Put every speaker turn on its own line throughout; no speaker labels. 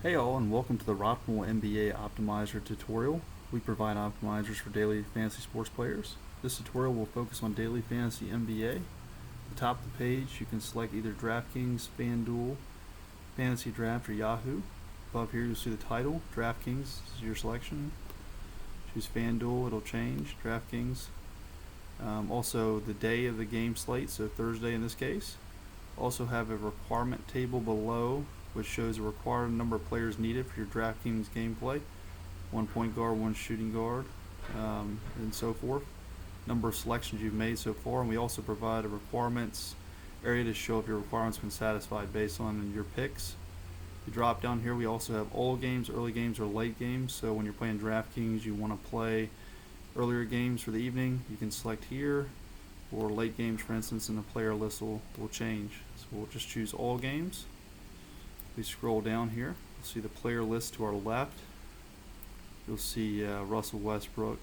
Hey all, and welcome to the Roptimal NBA Optimizer tutorial. We provide optimizers for daily fantasy sports players. This tutorial will focus on daily fantasy NBA. At the top of the page, you can select either DraftKings, FanDuel, Fantasy Draft, or Yahoo. Above here, you'll see the title. DraftKings is your selection. Choose FanDuel, it'll change. DraftKings. Also, the day of the game slate, so Thursday in this case. Also have a requirement table below, which shows the required number of players needed for your DraftKings gameplay. 1 point guard, 1 shooting guard, and so forth. Number of selections you've made so far, and we also provide a requirements area to show if your requirements have been satisfied based on your picks. You drop down here, we also have all games, early games, or late games. So when you're playing DraftKings, you want to play earlier games for the evening, you can select here, or late games, for instance, and the player list will change. So we'll just choose all games. We scroll down here, you'll see the player list to our left. You'll see Russell Westbrook.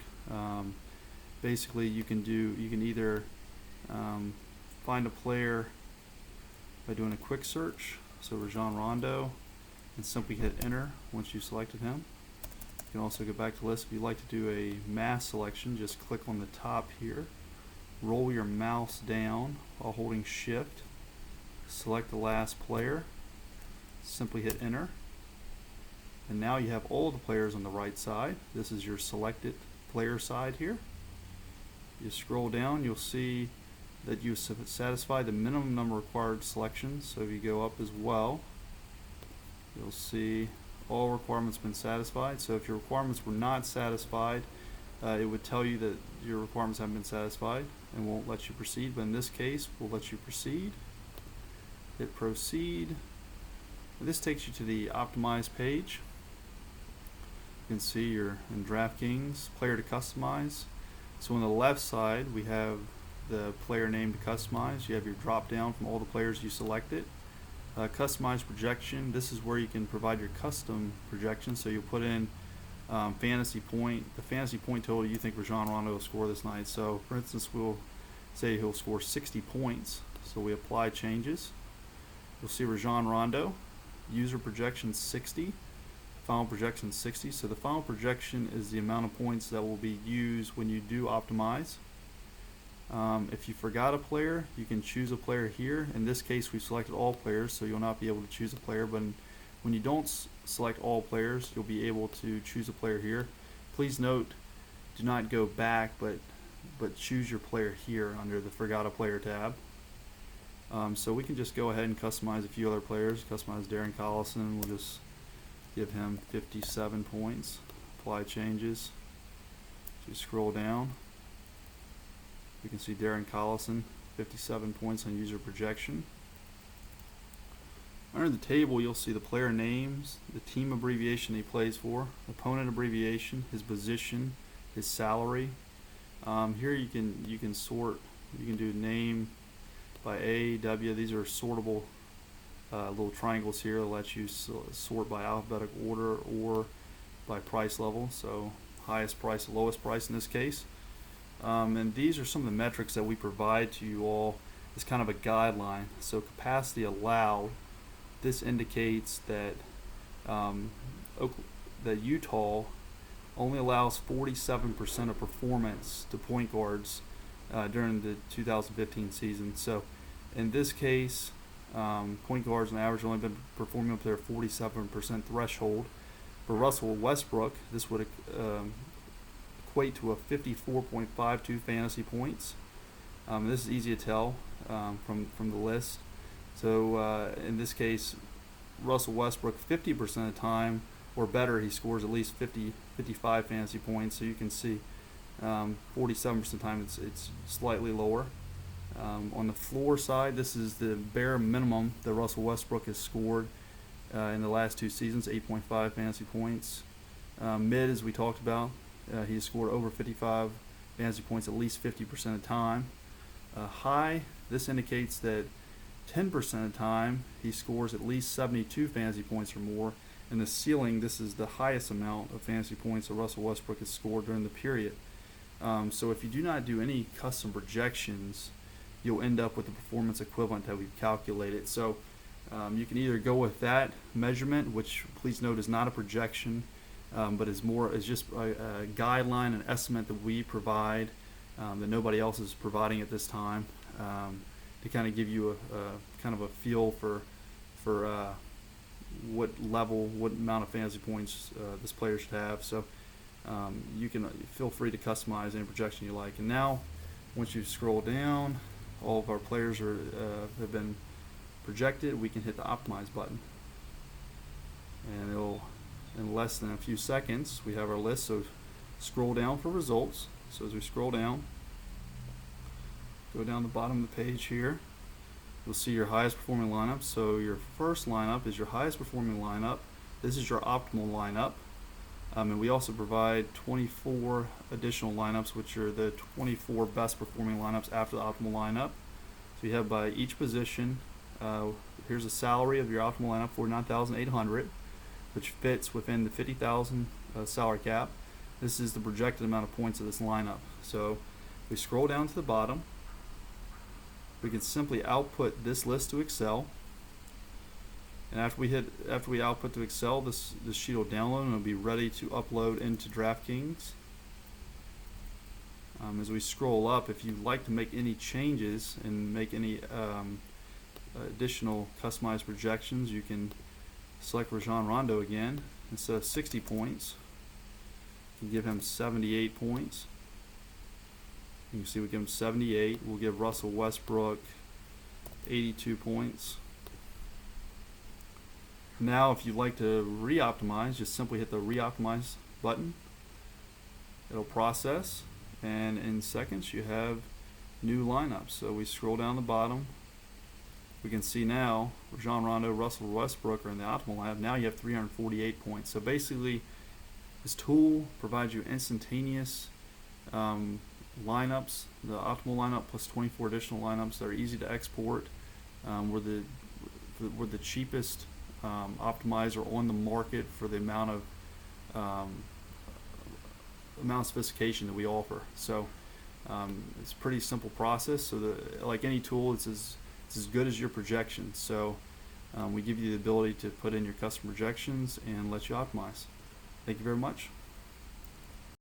Basically, you can either find a player by doing a quick search, so Rajon Rondo, and simply hit enter once you've selected him. You can also go back to list. If you'd like to do a mass selection, just click on the top here, roll your mouse down while holding shift, select the last player, simply hit enter, and now you have all the players on the right side. This is your selected player side here. You scroll down, you'll see that you satisfy the minimum number of required selections. So if you go up as well, you'll see all requirements been satisfied. So if your requirements were not satisfied, it would tell you that your requirements haven't been satisfied and won't let you proceed. But in this case, we'll let you proceed. Hit proceed. This takes you to the optimized page. You can see you're in DraftKings, player to customize. So on the left side, we have the player name to customize. You have your drop down from all the players you selected. Customize projection. This is where you can provide your custom projection. So you'll put in fantasy point, the fantasy point total you think Rajon Rondo will score this night. So for instance, we'll say he'll score 60 points. So we apply changes. You'll see Rajon Rondo. User projection 60, final projection 60. So the final projection is the amount of points that will be used when you do optimize. If you forgot a player, you can choose a player here. In this case, we've selected all players, so you'll not be able to choose a player. But when you don't select all players, you'll be able to choose a player here. Please note, do not go back, but choose your player here under the Forgot a Player tab. So we can just go ahead and customize a few other players. Customize Darren Collison. We'll just give him 57 points. Apply changes. Just scroll down. We can see Darren Collison, 57 points on user projection. Under the table, you'll see the player names, the team abbreviation he plays for, opponent abbreviation, his position, his salary. Here you can sort. You can do name by A, W. These are sortable little triangles here that let you sort by alphabetical order or by price level. So highest price, lowest price in this case. And these are some of the metrics that we provide to you all as kind of a guideline. So capacity allowed. This indicates that that Utah only allows 47% of performance to point guards during the 2015 season. So in this case, point guards on average have only been performing up to their 47% threshold. For Russell Westbrook, this would equate to a 54.52 fantasy points. This is easy to tell from the list. So in this case, Russell Westbrook 50% of the time or better, he scores at least 55 fantasy points. So you can see 47% of the time it's slightly lower. On the floor side, this is the bare minimum that Russell Westbrook has scored in the last 2 seasons, 8.5 fantasy points. Mid, as we talked about, he has scored over 55 fantasy points at least 50% of the time. High, this indicates that 10% of the time he scores at least 72 fantasy points or more. And the ceiling, this is the highest amount of fantasy points that Russell Westbrook has scored during the period. So if you do not do any custom projections, you'll end up with the performance equivalent that we've calculated. So You can either go with that measurement, which please note is not a projection, but is just a guideline, an estimate that we provide that nobody else is providing at this time, to kind of give you a kind of a feel for what level, what amount of fantasy points this player should have. So you can feel free to customize any projection you like. And now, once you scroll down, all of our players have been projected. We can hit the optimize button, and it'll, in less than a few seconds, we have our list. So scroll down for results. So as we scroll down, go down the bottom of the page here, you'll see your highest performing lineup. So your first lineup is your highest performing lineup. This is your optimal lineup. And we also provide 24 additional lineups, which are the 24 best performing lineups after the optimal lineup. So you have by each position, here's a salary of your optimal lineup, $49,800, which fits within the $50,000 salary cap. This is the projected amount of points of this lineup. So we scroll down to the bottom. We can simply output this list to Excel. And after we output to Excel, this sheet will download and it'll be ready to upload into DraftKings. As we scroll up, if you'd like to make any changes and make any additional customized projections, you can select Rajon Rondo again. Instead of 60 points, you can give him 78 points. You can see we give him 78. We'll give Russell Westbrook 82 points. Now, if you'd like to re-optimize, just simply hit the re-optimize button. It'll process, and in seconds you have new lineups. So we scroll down the bottom. We can see now Rajon Rondo, Russell Westbrook are in the optimal lineup. Now you have 348 points. So basically, this tool provides you instantaneous lineups, the optimal lineup plus 24 additional lineups that are easy to export. We're the cheapest optimizer on the market for the amount of sophistication that we offer. So it's a pretty simple process. So like any tool, it's as good as your projections. So we give you the ability to put in your custom projections and let you optimize. Thank you very much.